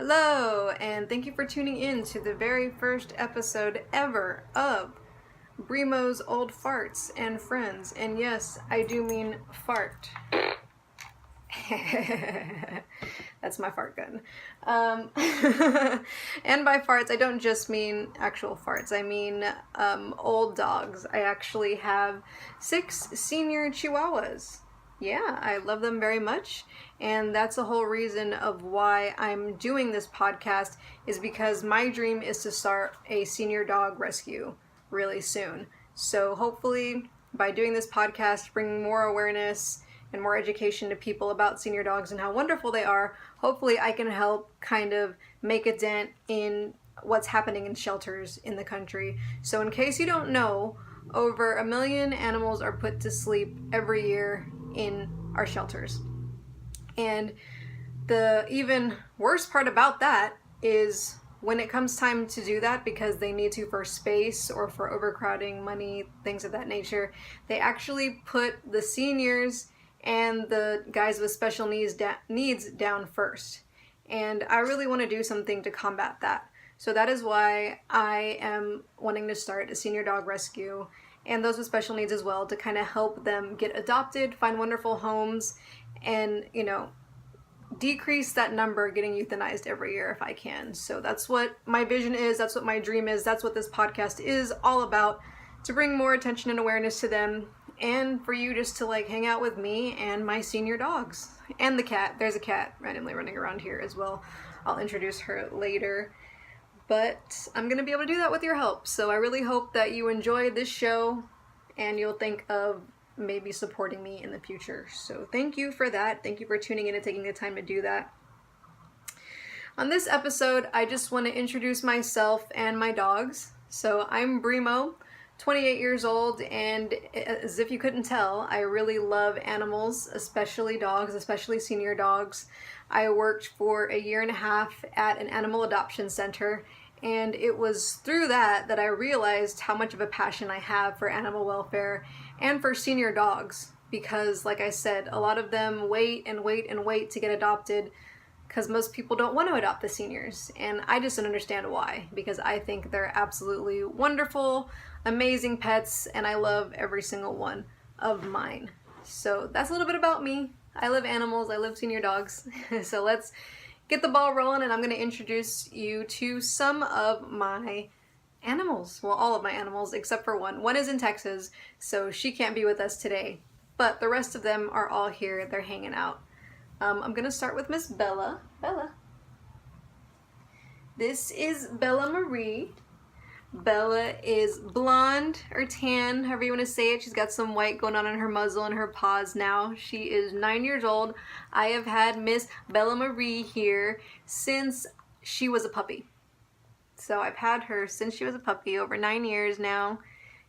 Hello, and thank you for tuning in to the very first episode ever of Brimo's Old Farts and Friends. And yes, I do mean fart. That's my fart gun. And by farts, I don't just mean actual farts. I mean old dogs. I actually have 6 senior Chihuahuas. Yeah, I love them very much, and that's the whole reason of why I'm doing this podcast, is because my dream is to start a senior dog rescue really soon. So hopefully by doing this podcast, bringing more awareness and more education to people about senior dogs and how wonderful they are, hopefully I can help kind of make a dent in what's happening in shelters in the country. So in case you don't know, over 1 million animals are put to sleep every year in our shelters. And the even worse part about that is when it comes time to do that, because they need to for space or for overcrowding, money, things of that nature, they actually put the seniors and the guys with special needs down first. And I really want to do something to combat that. So that is why I am wanting to start a senior dog rescue, and those with special needs as well, to kind of help them get adopted, find wonderful homes, and, you know, decrease that number getting euthanized every year if I can. So that's what my vision is, that's what my dream is, that's what this podcast is all about, to bring more attention and awareness to them, and for you just to like hang out with me and my senior dogs. And the cat. There's a cat randomly running around here as well. I'll introduce her later. But I'm going to be able to do that with your help. So I really hope that you enjoy this show and you'll think of maybe supporting me in the future. So thank you for that. Thank you for tuning in and taking the time to do that. On this episode, I just want to introduce myself and my dogs. So I'm Brimo, 28 years old, and as if you couldn't tell, I really love animals, especially dogs, especially senior dogs. I worked for 1.5 years at an animal adoption center, and it was through that I realized how much of a passion I have for animal welfare and for senior dogs, because like I said, a lot of them wait and wait and wait to get adopted because most people don't want to adopt the seniors, and I just don't understand why, because I think they're absolutely wonderful, amazing pets, and I love every single one of mine. So that's a little bit about me. I love animals, I love senior dogs. So let's get the ball rolling, and I'm going to introduce you to some of my animals. Well, all of my animals except for one. One is in Texas, so she can't be with us today, but the rest of them are all here. They're hanging out. I'm going to start with Miss Bella. Bella. This is Bella Marie. Bella is blonde or tan, however you want to say it. She's got some white going on her muzzle and her paws now. She is 9 years old. I have had Miss Bella Marie here since she was a puppy. So I've had her since she was a puppy, over 9 years now.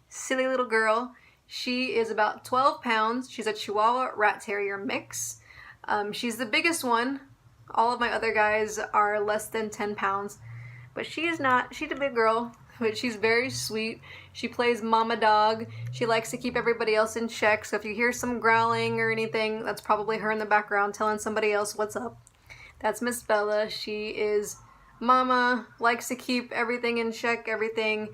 Silly little girl. She is about 12 pounds. She's a Chihuahua Rat Terrier mix. She's the biggest one. All of my other guys are less than 10 pounds. But she is not. She's a big girl. But she's very sweet. She plays mama dog. She likes to keep everybody else in check. So if you hear some growling or anything, that's probably her in the background telling somebody else what's up. That's Miss Bella. She is mama, likes to keep everything in check, everything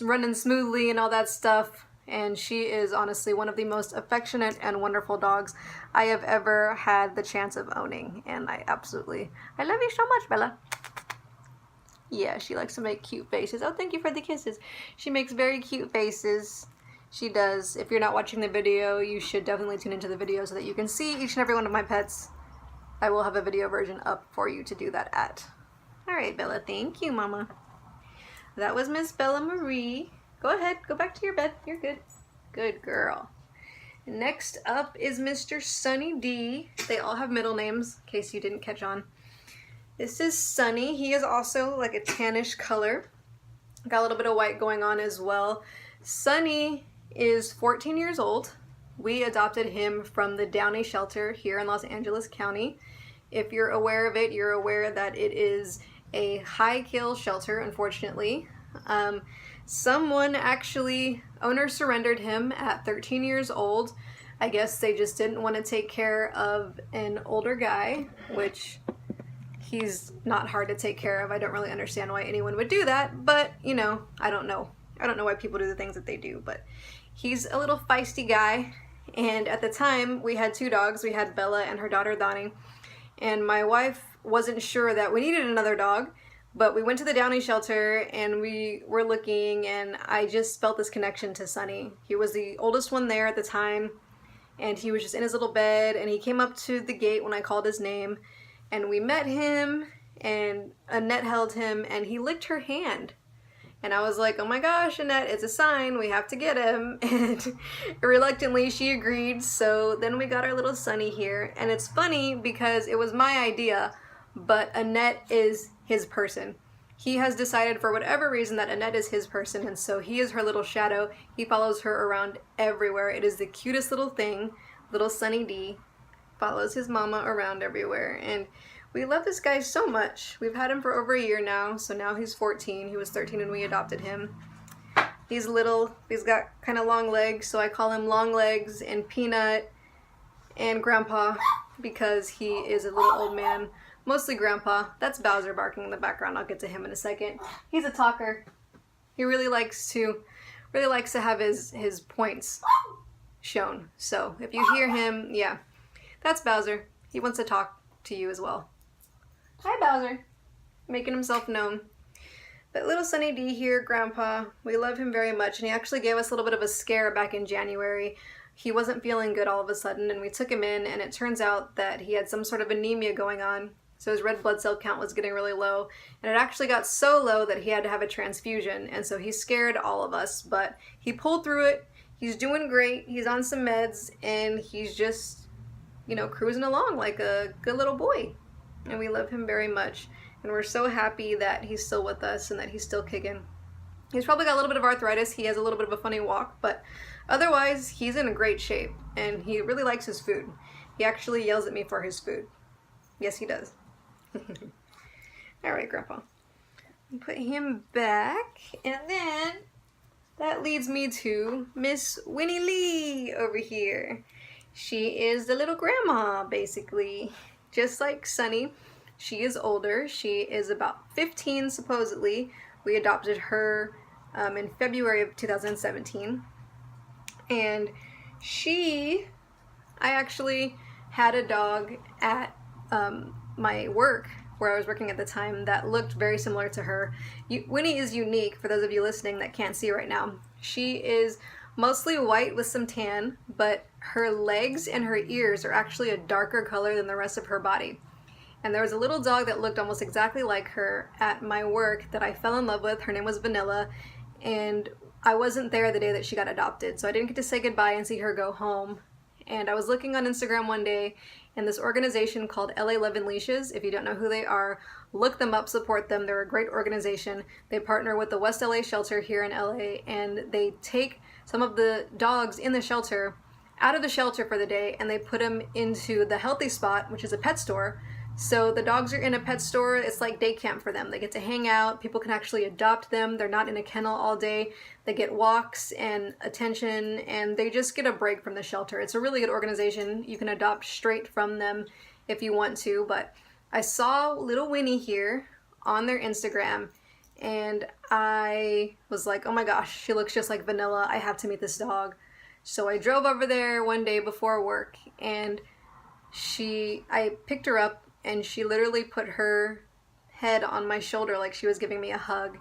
running smoothly and all that stuff. And she is honestly one of the most affectionate and wonderful dogs I have ever had the chance of owning. And I love you so much, Bella. Yeah, she likes to make cute faces. Oh, thank you for the kisses. She makes very cute faces. She does. If you're not watching the video, you should definitely tune into the video so that you can see each and every one of my pets. I will have a video version up for you to do that at. All right, Bella. Thank you, Mama. That was Miss Bella Marie. Go ahead. Go back to your bed. You're good. Good girl. Next up is Mr. Sonny D. They all have middle names, in case you didn't catch on. This is Sonny. He is also like a tannish color. Got a little bit of white going on as well. Sonny is 14 years old. We adopted him from the Downey shelter here in Los Angeles County. If you're aware of it, you're aware that it is a high-kill shelter, unfortunately. Owner surrendered him at 13 years old. I guess they just didn't want to take care of an older guy, which he's not hard to take care of. I don't really understand why anyone would do that, but, you know, I don't know. I don't know why people do the things that they do, but he's a little feisty guy. And at the time, we had 2 dogs. We had Bella and her daughter, Donnie. And my wife wasn't sure that we needed another dog, but we went to the Downy shelter and we were looking, and I just felt this connection to Sonny. He was the oldest one there at the time, and he was just in his little bed, and he came up to the gate when I called his name, and we met him, and Annette held him, and he licked her hand. And I was like, oh my gosh, Annette, it's a sign, we have to get him. And reluctantly, she agreed. So then we got our little Sonny here. And it's funny because it was my idea, but Annette is his person. He has decided for whatever reason that Annette is his person, and so he is her little shadow. He follows her around everywhere. It is the cutest little thing. Little Sonny D follows his mama around everywhere. And we love this guy so much. We've had him for over a year now, so now he's 14. He was 13 when we adopted him. He's little. He's got kind of long legs, so I call him Long Legs and Peanut and Grandpa because he is a little old man. Mostly Grandpa. That's Bowser barking in the background. I'll get to him in a second. He's a talker. He really likes to have his points shown. So if you hear him, yeah, that's Bowser. He wants to talk to you as well. Hi, Bowser. Making himself known. But little Sonny D here, Grandpa, we love him very much, and he actually gave us a little bit of a scare back in January. He wasn't feeling good all of a sudden, and we took him in, and it turns out that he had some sort of anemia going on, so his red blood cell count was getting really low, and it actually got so low that he had to have a transfusion, and so he scared all of us, but he pulled through it. He's doing great. He's on some meds, and he's just, you know, cruising along like a good little boy. And we love him very much, and we're so happy that he's still with us and that he's still kicking. He's probably got a little bit of arthritis. He has a little bit of a funny walk, but otherwise he's in great shape, and he really likes his food. He actually yells at me for his food. Yes, he does. All right, Grandpa. Put him back, and then that leads me to Miss Winnie Lee over here. She is the little grandma, basically. Just like Sonny, she is older. She is about 15, supposedly. We adopted her in February of 2017. And I actually had a dog at my work, where I was working at the time, that looked very similar to her. Winnie is unique, for those of you listening that can't see right now. She is mostly white with some tan, but her legs and her ears are actually a darker color than the rest of her body. And there was a little dog that looked almost exactly like her at my work that I fell in love with. Her name was Vanilla, and I wasn't there the day that she got adopted, so I didn't get to say goodbye and see her go home. And I was looking on Instagram one day, and this organization called LA Love and Leashes, if you don't know who they are, look them up, support them. They're a great organization. They partner with the West LA shelter here in LA, and they take some of the dogs in the shelter out of the shelter for the day, and they put them into the Healthy Spot, which is a pet store. So the dogs are in a pet store. It's like day camp for them. They get to hang out. People can actually adopt them. They're not in a kennel all day. They get walks and attention, and they just get a break from the shelter. It's a really good organization. You can adopt straight from them if you want to, but I saw little Winnie here on their Instagram, and I was like, oh my gosh, she looks just like Vanilla. I have to meet this dog. So I drove over there one day before work, and I picked her up, and she literally put her head on my shoulder like she was giving me a hug,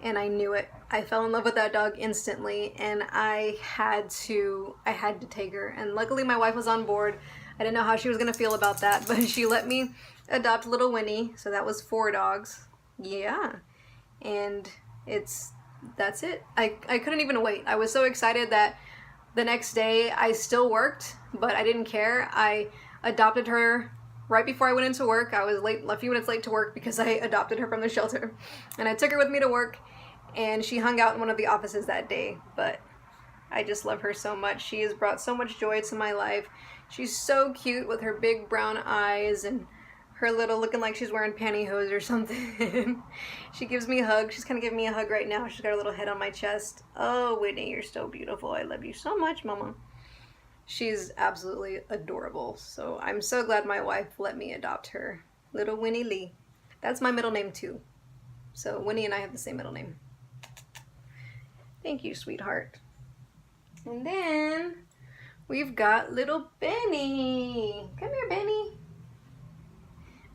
and I knew it. I fell in love with that dog instantly, and I had to take her. And luckily my wife was on board. I didn't know how she was going to feel about that, but she let me adopt little Winnie, so that was 4 dogs. Yeah. And that's it. I couldn't even wait. I was so excited that the next day I still worked, but I didn't care. I adopted her right before I went into work. I was a few minutes late to work because I adopted her from the shelter. And I took her with me to work, and she hung out in one of the offices that day. But I just love her so much. She has brought so much joy to my life. She's so cute with her big brown eyes and her little, looking like she's wearing pantyhose or something. She gives me a hug. She's kind of giving me a hug right now. She's got her little head on my chest. Oh, Whitney, you're so beautiful. I love you so much, Mama. She's absolutely adorable. So I'm so glad my wife let me adopt her. Little Winnie Lee. That's my middle name too. So Winnie and I have the same middle name. Thank you, sweetheart. And then we've got little Benny. Come here, Benny.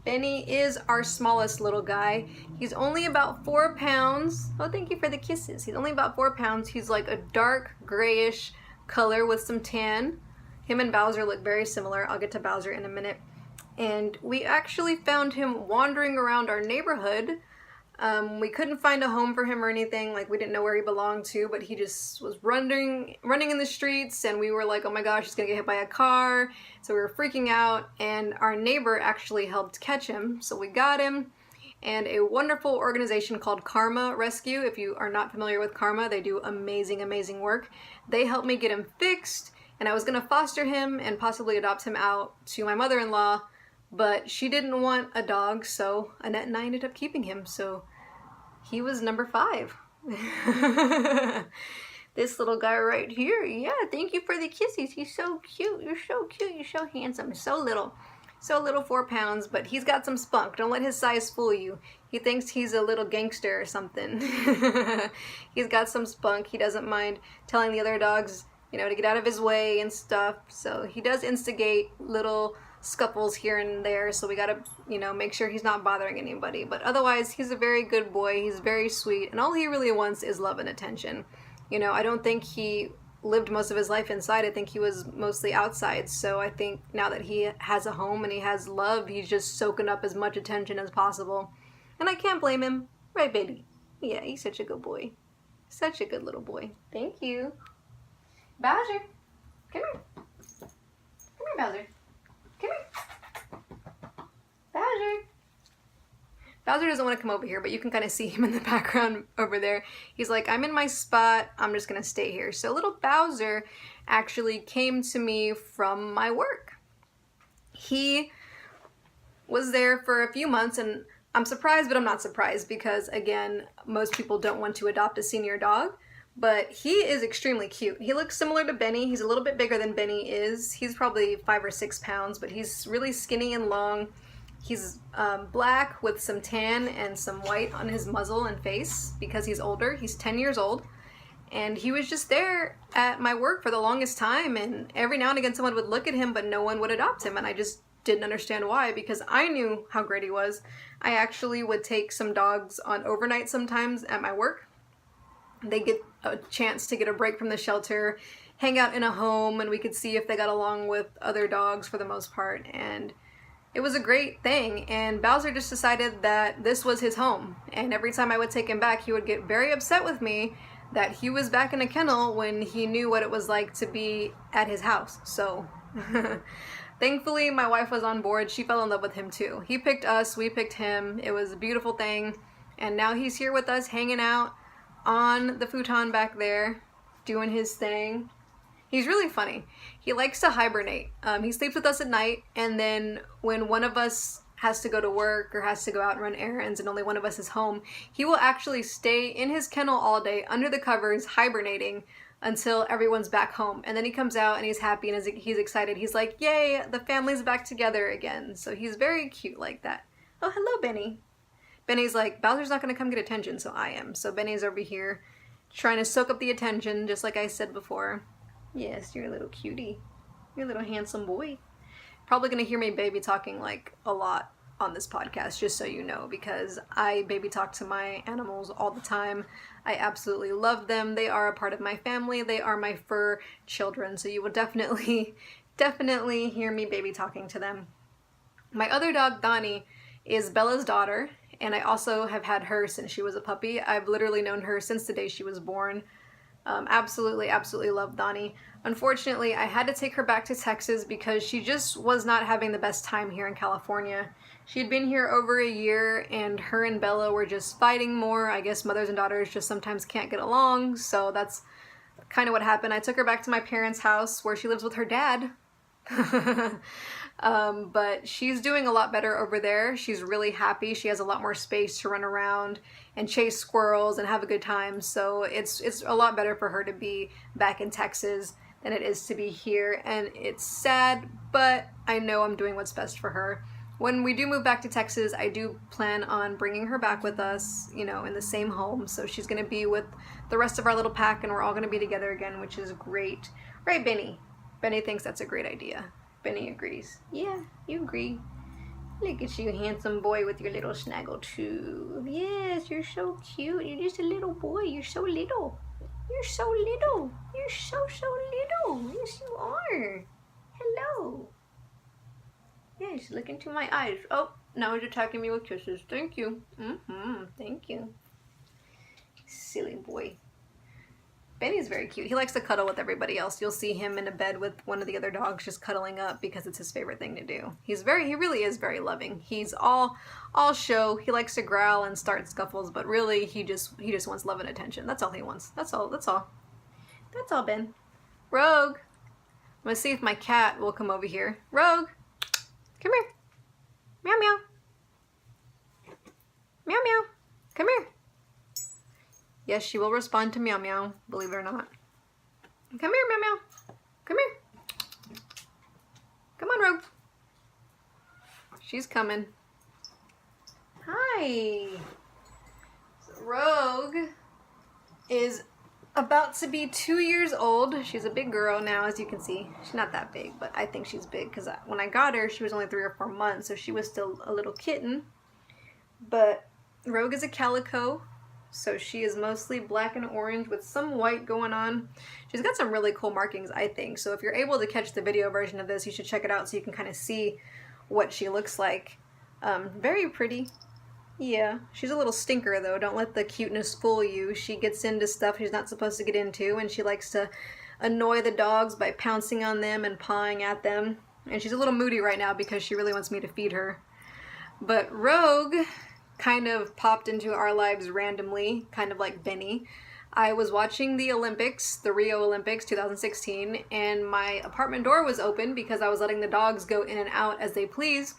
Benny is our smallest little guy. He's only about 4 pounds. Oh, thank you for the kisses. He's only about 4 pounds. He's like a dark grayish color with some tan. Him and Bowser look very similar. I'll get to Bowser in a minute. And we actually found him wandering around our neighborhood. We couldn't find a home for him or anything, like we didn't know where he belonged to, but he just was running in the streets, and we were like, oh my gosh, he's gonna get hit by a car. So we were freaking out, and our neighbor actually helped catch him. So we got him, and a wonderful organization called Karma Rescue. If you are not familiar with Karma, they do amazing, amazing work. They helped me get him fixed, and I was gonna foster him and possibly adopt him out to my mother-in-law, but she didn't want a dog, so Annette and I ended up keeping him. So he was number 5. This little guy right here. Yeah, thank you for the kisses. He's so cute. You're so cute. You're so handsome. So little. 4 pounds, but he's got some spunk. Don't let his size fool you. He thinks he's a little gangster or something. He's got some spunk. He doesn't mind telling the other dogs, you know, to get out of his way and stuff. So he does instigate little scuffles here and there, so we gotta, you know, make sure he's not bothering anybody. But otherwise, he's a very good boy. He's very sweet, and all he really wants is love and attention. You know, I don't think he lived most of his life inside. I think he was mostly outside. So I think now that he has a home and he has love, he's just soaking up as much attention as possible. And I can't blame him. Right, baby? Yeah, he's such a good boy. Such a good little boy. Thank you. Bowser, come here. Come here, Bowser. Come here. Bowser. Bowser doesn't want to come over here, but you can kind of see him in the background over there. He's like, I'm in my spot. I'm just going to stay here. So little Bowser actually came to me from my work. He was there for a few months, and I'm surprised, but I'm not surprised because, again, most people don't want to adopt a senior dog. But he is extremely cute. He looks similar to Benny. He's a little bit bigger than Benny is. He's probably 5 or 6 pounds, but he's really skinny and long. He's black with some tan and some white on his muzzle and face because he's older. He's 10 years old. And he was just there at my work for the longest time. And every now and again someone would look at him, but no one would adopt him. And I just didn't understand why, because I knew how great he was. I actually would take some dogs on overnight sometimes at my work. They get a chance to get a break from the shelter, hang out in a home, and we could see if they got along with other dogs for the most part. And it was a great thing. And Bowser just decided that this was his home. And every time I would take him back, he would get very upset with me that he was back in a kennel when he knew what it was like to be at his house. So thankfully, my wife was on board. She fell in love with him too. He picked us, we picked him. It was a beautiful thing. And now he's here with us, hanging out on the futon back there, doing his thing. He's really funny. He likes to hibernate. He sleeps with us at night, and then when one of us has to go to work or has to go out and run errands and only one of us is home, he will actually stay in his kennel all day under the covers hibernating until everyone's back home. And then he comes out and he's happy and he's excited. He's like, yay, the family's back together again. So he's very cute like that. Oh, hello, Benny. Benny's like, Bowser's not going to come get attention, so I am. So Benny's over here trying to soak up the attention, just like I said before. Yes, you're a little cutie. You're a little handsome boy. Probably going to hear me baby talking like a lot on this podcast, just so you know, because I baby talk to my animals all the time. I absolutely love them. They are a part of my family. They are my fur children, so you will definitely hear me baby talking to them. My other dog, Donnie, is Bella's daughter. And I also have had her since she was a puppy. I've literally known her since the day she was born. Absolutely love Donnie. Unfortunately, I had to take her back to Texas because she just was not having the best time here in California. She had been here over a year, and her and Bella were just fighting more. I guess mothers and daughters just sometimes can't get along, so that's kind of what happened. I took her back to my parents' house where she lives with her dad. But she's doing a lot better over there. She's really happy. She has a lot more space to run around and chase squirrels and have a good time. So it's a lot better for her to be back in Texas than it is to be here. And it's sad, but I know I'm doing what's best for her. when we do move back to Texas, I do plan on bringing her back with us, you know, in the same home. So she's going to be with the rest of our little pack, and we're all going to be together again, which is great. Right, Benny? Benny thinks that's a great idea. Benny agrees. Yeah, you agree. Look at you, handsome boy, with your little snaggle too. Yes, you're so cute. You're just a little boy. You're so little. You're so little. You're so little. Yes, you are. Hello. Yes, look into my eyes. Oh, now he's attacking me with kisses. Thank you. Thank you. Silly boy. Benny's very cute. He likes to cuddle with everybody else. You'll see him in a bed with one of the other dogs just cuddling up because it's his favorite thing to do. He really is very loving. He's all show. He likes to growl and start scuffles, but really he just wants love and attention. That's all he wants. That's all, Ben. Rogue. I'm gonna see if my cat will come over here. Rogue, come here. Meow meow. Meow meow. Come here. Yes, she will respond to meow meow, believe it or not. Come here, meow meow. Come here. Come on, Rogue. She's coming. Hi. Rogue is about to be 2 years old. She's a big girl now, as you can see. She's not that big, but I think she's big because when I got her, she was only 3 or 4 months, so she was still a little kitten. But Rogue is a calico. So she is mostly black and orange with some white going on. She's got some really cool markings, I think. So if you're able to catch the video version of this, you should check it out so you can kind of see what she looks like. Very pretty. Yeah, she's a little stinker though. Don't let the cuteness fool you. She gets into stuff she's not supposed to get into, and she likes to annoy the dogs by pouncing on them and pawing at them. And she's a little moody right now because she really wants me to feed her. But Rogue kind of popped into our lives randomly, kind of like Benny. I was watching the Olympics, the Rio Olympics 2016, and my apartment door was open because I was letting the dogs go in and out as they please,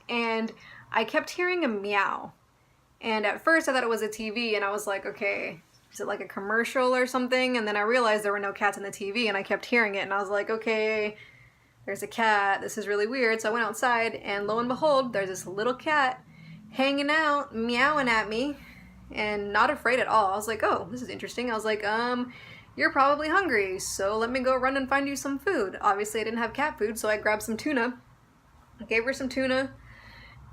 and I kept hearing a meow. And at first I thought it was a TV, and I was like, okay, is it like a commercial or something? And then I realized there were no cats in the TV, and I kept hearing it, and I was like, okay, there's a cat, this is really weird. So I went outside, and lo and behold, there's this little cat hanging out, meowing at me, and not afraid at all. I was like, oh, this is interesting. I was like, you're probably hungry, so let me go run and find you some food. Obviously I didn't have cat food, so I grabbed some tuna, gave her some tuna,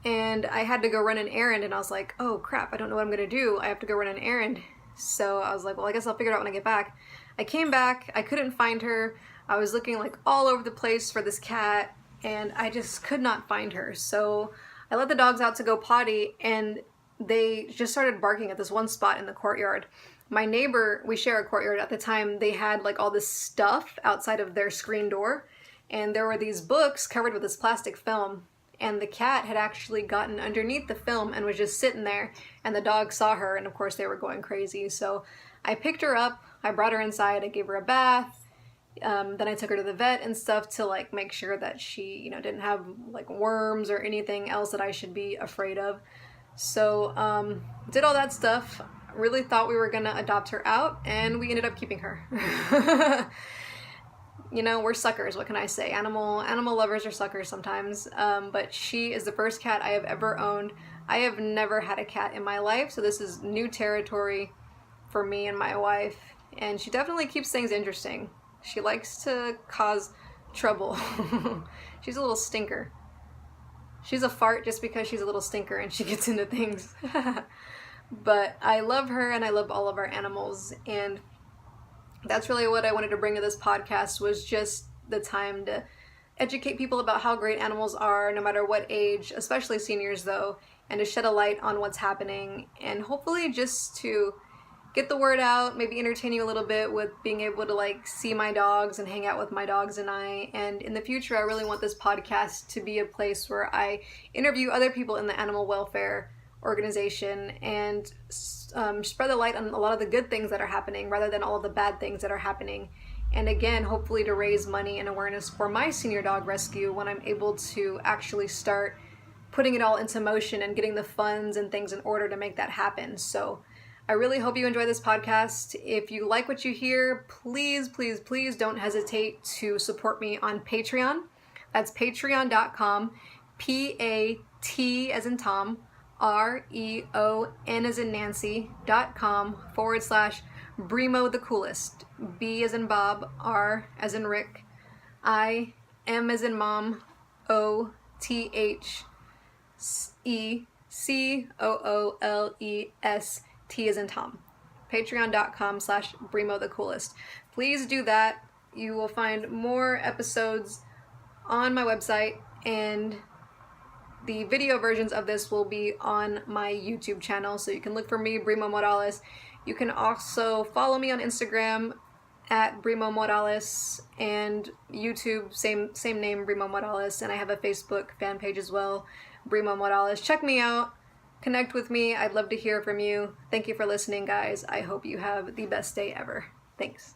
and I had to go run an errand, and I was like, oh crap, I don't know what I'm gonna do. I have to go run an errand. So I was like, well, I guess I'll figure it out when I get back. I came back, I couldn't find her. I was looking like all over the place for this cat, and I just could not find her. So I let the dogs out to go potty, and they just started barking at this one spot in the courtyard. My neighbor, we share a courtyard, at the time they had like all this stuff outside of their screen door, and there were these books covered with this plastic film, and the cat had actually gotten underneath the film and was just sitting there, and the dogs saw her, and of course they were going crazy. So I picked her up, I brought her inside, I gave her a bath. Then I took her to the vet and stuff to like make sure that she, you know, didn't have like worms or anything else that I should be afraid of. So did all that stuff. Really thought we were gonna adopt her out, and we ended up keeping her. You know, we're suckers. What can I say? Animal lovers are suckers sometimes. But she is the first cat I have ever owned. I have never had a cat in my life, so this is new territory for me and my wife. And she definitely keeps things interesting. She likes to cause trouble. She's a little stinker. She's a fart just because she's a little stinker and she gets into things. But I love her, and I love all of our animals, and that's really what I wanted to bring to this podcast, was just the time to educate people about how great animals are, no matter what age, especially seniors though, and to shed a light on what's happening, and hopefully just to get the word out, maybe entertain you a little bit with being able to like see my dogs and hang out with my dogs and I. And in the future, I really want this podcast to be a place where I interview other people in the animal welfare organization and spread the light on a lot of the good things that are happening rather than all of the bad things that are happening. And again, hopefully to raise money and awareness for my senior dog rescue when I'm able to actually start putting it all into motion and getting the funds and things in order to make that happen. So I really hope you enjoy this podcast. If you like what you hear, please, please, please don't hesitate to support me on Patreon. That's patreon.com, PAT as in Tom, REON as in Nancy.com/Brimo the coolest. B as in Bob, R as in Rick, IM as in Mom, OTHECOOLEST as in Tom. Patreon.com/Brimo the coolest. Please do that. You will find more episodes on my website, and the video versions of this will be on my YouTube channel, so you can look for me, Brimo Morales. You can also follow me on Instagram at Brimo Morales, and YouTube, same name, Brimo Morales, and I have a Facebook fan page as well, Brimo Morales. Check me out, connect with me. I'd love to hear from you. Thank you for listening, guys. I hope you have the best day ever. Thanks.